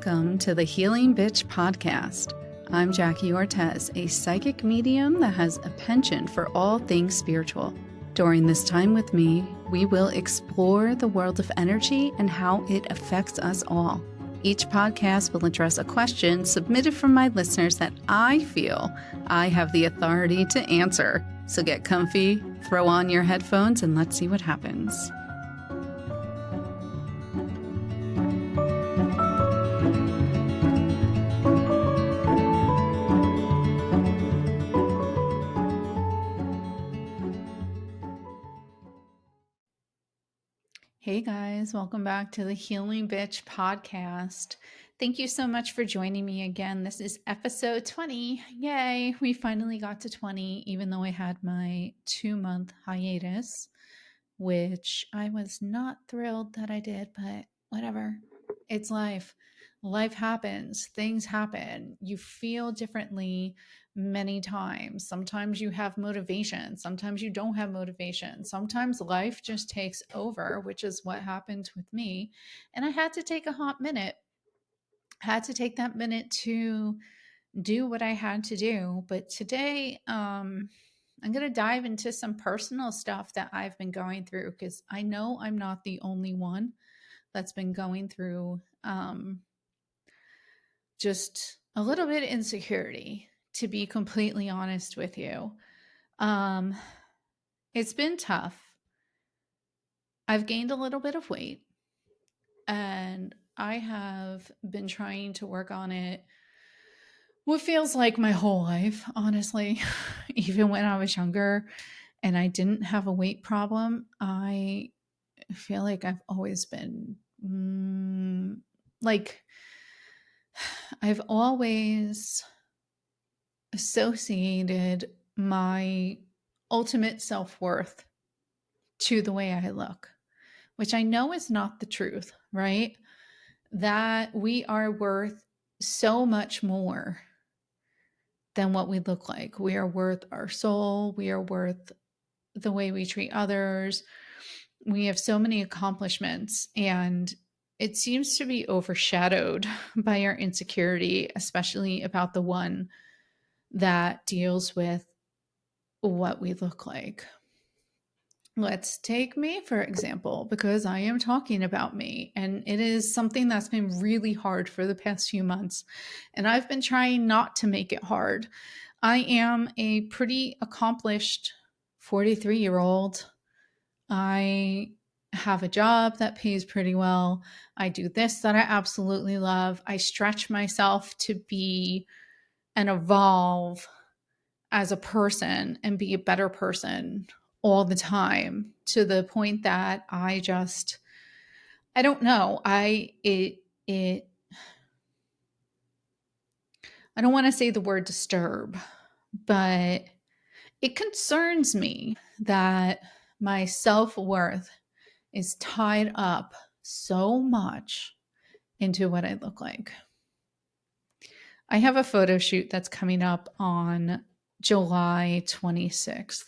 Welcome to the Healing Bitch podcast. I'm Jackie Ortez, a psychic medium that has a penchant for all things spiritual. During this time with me, we will explore the world of energy and how it affects us all. Each podcast will address a question submitted from my listeners that I feel I have the authority to answer. So get comfy, throw on your headphones, and let's see what happens. Hey guys, welcome back to the Healing Bitch podcast. Thank you so much for joining me again. This is episode 20. Yay, we finally got to 20, even though I had my 2-month hiatus, which I was not thrilled that I did, but whatever. It's life. Life happens. Things happen. You feel differently many times. Sometimes you have motivation. Sometimes you don't have motivation. Sometimes life just takes over, which is what happened with me. And I had to take a hot minute. I had to take that minute to do what I had to do. But today, I'm going to dive into some personal stuff that I've been going through because I know I'm not the only one that's been going through just a little bit of insecurity, to be completely honest with you. It's been tough. I've gained a little bit of weight and I have been trying to work on it what feels like my whole life, honestly. Even when I was younger and I didn't have a weight problem, I feel like I've always been I've always associated my ultimate self-worth to the way I look, which I know is not the truth, right? That we are worth so much more than what we look like. We are worth our soul. We are worth the way we treat others. We have so many accomplishments, and it seems to be overshadowed by our insecurity, especially about the one that deals with what we look like. Let's take me, for example, because I am talking about me, and it is something that's been really hard for the past few months, and I've been trying not to make it hard. I am a pretty accomplished 43-year-old. I have a job that pays pretty well. I do this that I absolutely love. I stretch myself to be and evolve as a person and be a better person all the time, to the point that I don't know. I don't want to say the word disturb, but it concerns me that my self-worth is tied up so much into what I look like. I have a photo shoot that's coming up on July 26th.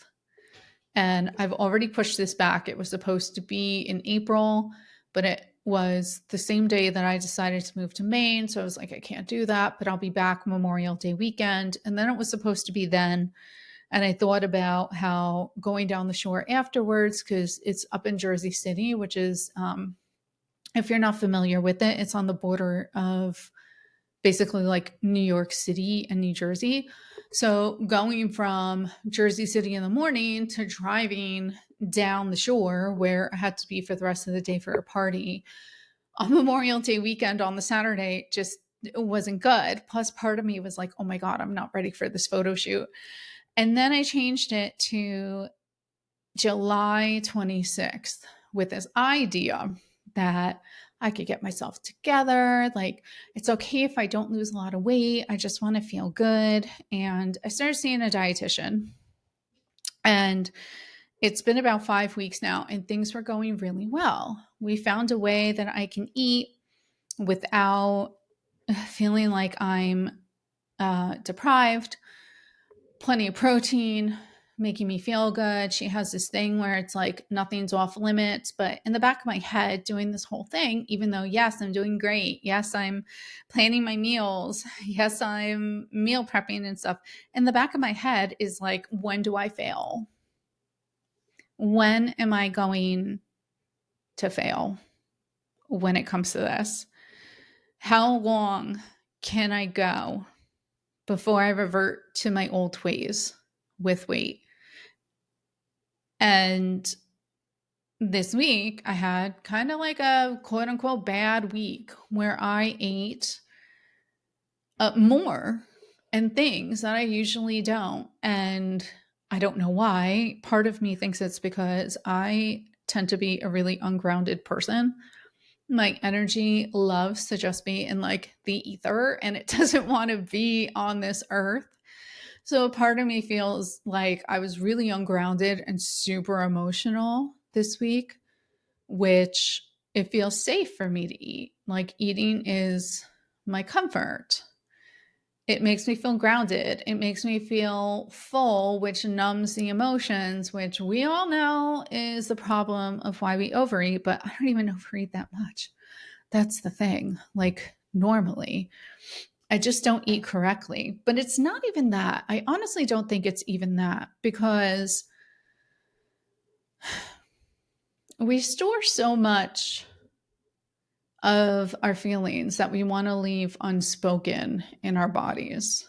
And I've already pushed this back. It was supposed to be in April, but it was the same day that I decided to move to Maine. So I was like, I can't do that, but I'll be back Memorial Day weekend. And then it was supposed to be then. And I thought about how going down the shore afterwards, because it's up in Jersey City, which is, if you're not familiar with it, it's on the border of basically like New York City and New Jersey. So going from Jersey City in the morning to driving down the shore, where I had to be for the rest of the day for a party on Memorial Day weekend on the Saturday, just it wasn't good. Plus part of me was like, oh my God, I'm not ready for this photo shoot. And then I changed it to July 26th with this idea that I could get myself together. Like, it's okay if I don't lose a lot of weight. I just want to feel good. And I started seeing a dietitian. And it's been about 5 weeks now, and things were going really well. We found a way that I can eat without feeling like I'm deprived. Plenty of protein, making me feel good. She has this thing where it's like nothing's off limits, but in the back of my head, doing this whole thing, even though, yes, I'm doing great. Yes, I'm planning my meals. Yes, I'm meal prepping and stuff. In the back of my head is like, when do I fail? When am I going to fail when it comes to this? How long can I go before I revert to my old ways with weight? And this week, I had kind of like a quote unquote bad week where I ate more and things that I usually don't. And I don't know why. Part of me thinks it's because I tend to be a really ungrounded person. My energy loves to just be in like the ether and it doesn't want to be on this earth. So a part of me feels like I was really ungrounded and super emotional this week, which it feels safe for me to eat. Like eating is my comfort. It makes me feel grounded. It makes me feel full, which numbs the emotions, which we all know is the problem of why we overeat, but I don't even overeat that much. That's the thing. Like normally, I just don't eat correctly. But it's not even that. I honestly don't think it's even that because we store so much of our feelings that we want to leave unspoken in our bodies.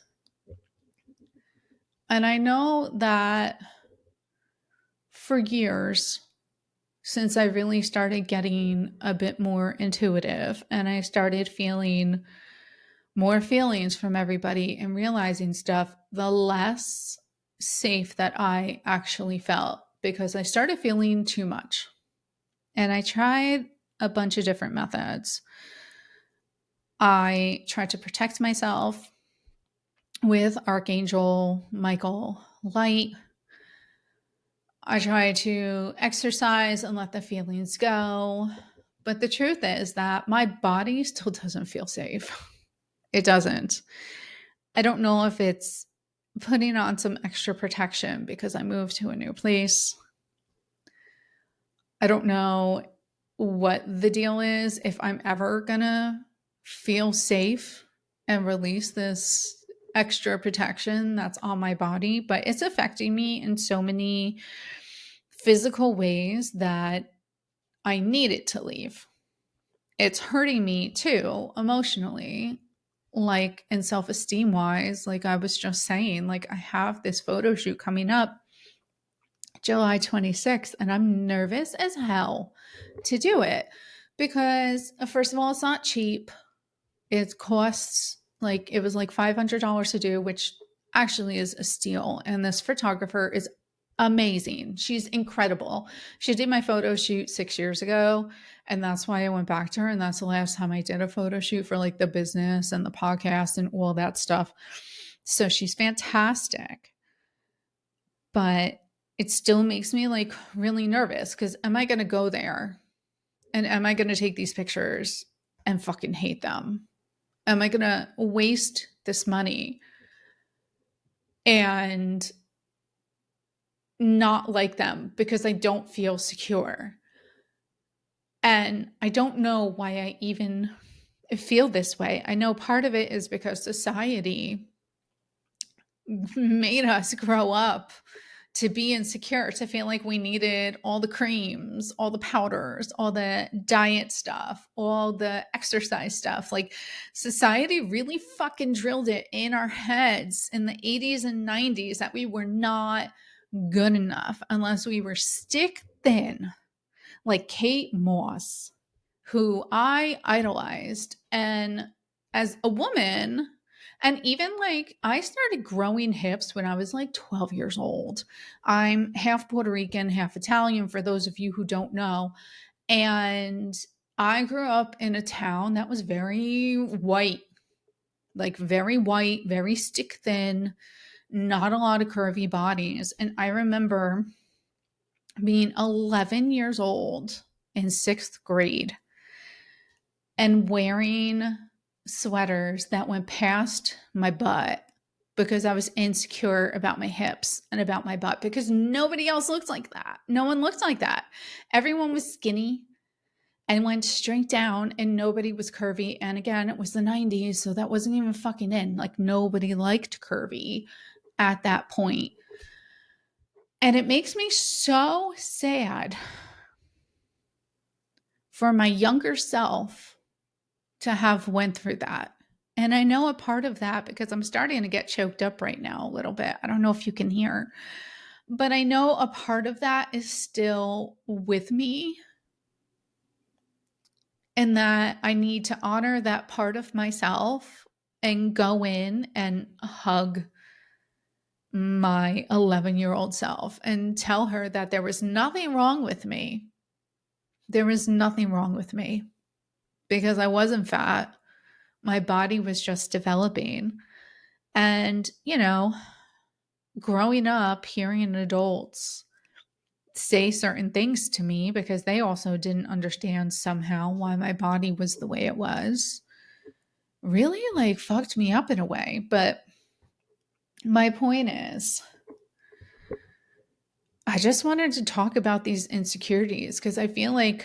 And I know that for years, since I really started getting a bit more intuitive and I started feeling more feelings from everybody and realizing stuff, the less safe that I actually felt because I started feeling too much. And I tried a bunch of different methods. I tried to protect myself with Archangel Michael Light. I try to exercise and let the feelings go. But the truth is that my body still doesn't feel safe. It doesn't. I don't know if it's putting on some extra protection because I moved to a new place. I don't know what the deal is, if I'm ever gonna feel safe and release this extra protection that's on my body, but it's affecting me in so many physical ways that I need it to leave. It's hurting me too, emotionally, like and self esteem wise. Like I was just saying, like I have this photo shoot coming up July 26th, and I'm nervous as hell to do it because, first of all, it's not cheap. It costs like, it was like $500 to do, which actually is a steal. And this photographer is amazing. She's incredible. She did my photo shoot 6 years ago. And that's why I went back to her. And that's the last time I did a photo shoot for like the business and the podcast and all that stuff. So she's fantastic. But it still makes me like really nervous because am I going to go there and am I going to take these pictures and fucking hate them? Am I going to waste this money and not like them because I don't feel secure? And I don't know why I even feel this way. I know part of it is because society made us grow up to be insecure, to feel like we needed all the creams, all the powders, all the diet stuff, all the exercise stuff. Like society really fucking drilled it in our heads in the 80s and 90s that we were not good enough unless we were stick thin, like Kate Moss, who I idolized. And as a woman, and even like I started growing hips when I was like 12 years old. I'm half Puerto Rican, half Italian, for those of you who don't know. And I grew up in a town that was very white, like very white, very stick thin, not a lot of curvy bodies. And I remember being 11 years old in sixth grade and wearing sweaters that went past my butt because I was insecure about my hips and about my butt because nobody else looked like that. No one looked like that. Everyone was skinny and went straight down, and nobody was curvy. And again, it was the 90s, so that wasn't even fucking in. Like, nobody liked curvy at that point. And it makes me so sad for my younger self to have went through that. And I know a part of that because I'm starting to get choked up right now a little bit. I don't know if you can hear, but I know a part of that is still with me, and that I need to honor that part of myself and go in and hug my 11-year-old self and tell her that there was nothing wrong with me. There was nothing wrong with me because I wasn't fat. My body was just developing. And, growing up, hearing adults say certain things to me because they also didn't understand somehow why my body was the way it was, really like fucked me up in a way. But my point is, I just wanted to talk about these insecurities because I feel like,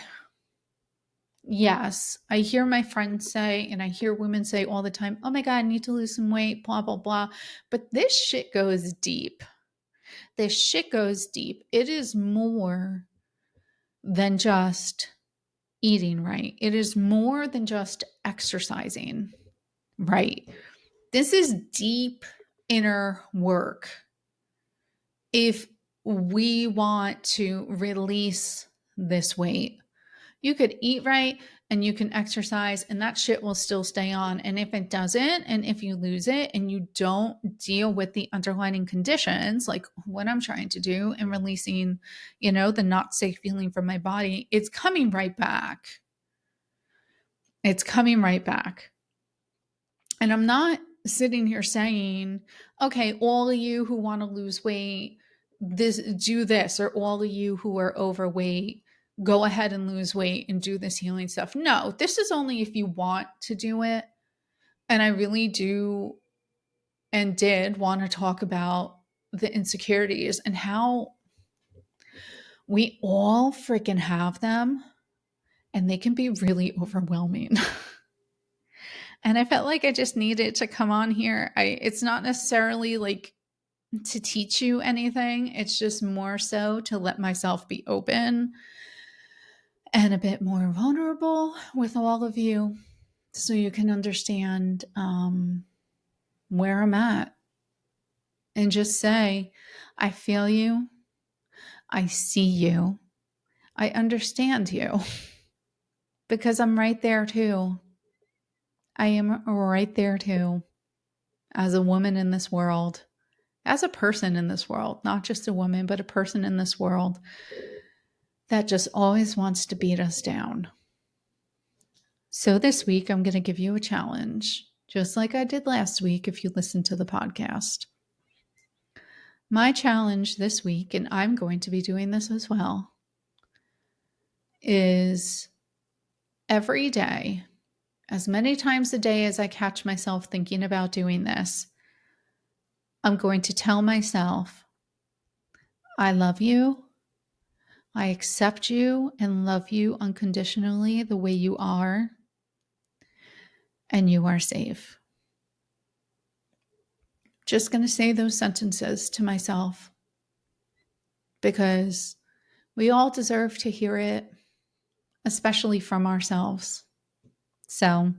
yes, I hear my friends say, and I hear women say all the time, oh my God, I need to lose some weight, blah, blah, blah. But this shit goes deep. This shit goes deep. It is more than just eating right. It is more than just exercising right. This is deep inner work. If we want to release this weight, you could eat right and you can exercise and that shit will still stay on. And if it doesn't, and if you lose it and you don't deal with the underlying conditions, like what I'm trying to do and releasing, the not safe feeling from my body, it's coming right back. It's coming right back. And I'm not sitting here saying, okay, all of you who want to lose weight, do this, or all of you who are overweight, go ahead and lose weight and do this healing stuff. No, this is only if you want to do it. And I really do and did want to talk about the insecurities and how we all freaking have them and they can be really overwhelming. And I felt like I just needed to come on here. It's not necessarily like to teach you anything. It's just more so to let myself be open and a bit more vulnerable with all of you so you can understand where I'm at and just say, I feel you. I see you. I understand you because I'm right there too. I am right there too as a woman in this world, as a person in this world, not just a woman, but a person in this world that just always wants to beat us down. So this week, I'm going to give you a challenge, just like I did last week if you listened to the podcast. My challenge this week, and I'm going to be doing this as well, is every day, as many times a day as I catch myself thinking about doing this, I'm going to tell myself, I love you. I accept you and love you unconditionally the way you are, and you are safe. Just going to say those sentences to myself because we all deserve to hear it, especially from ourselves. So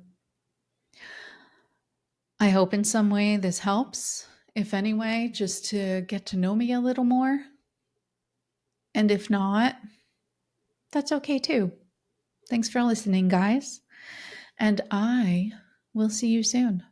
I hope in some way this helps, if any way, just to get to know me a little more. And if not, that's okay too. Thanks for listening, guys. And I will see you soon.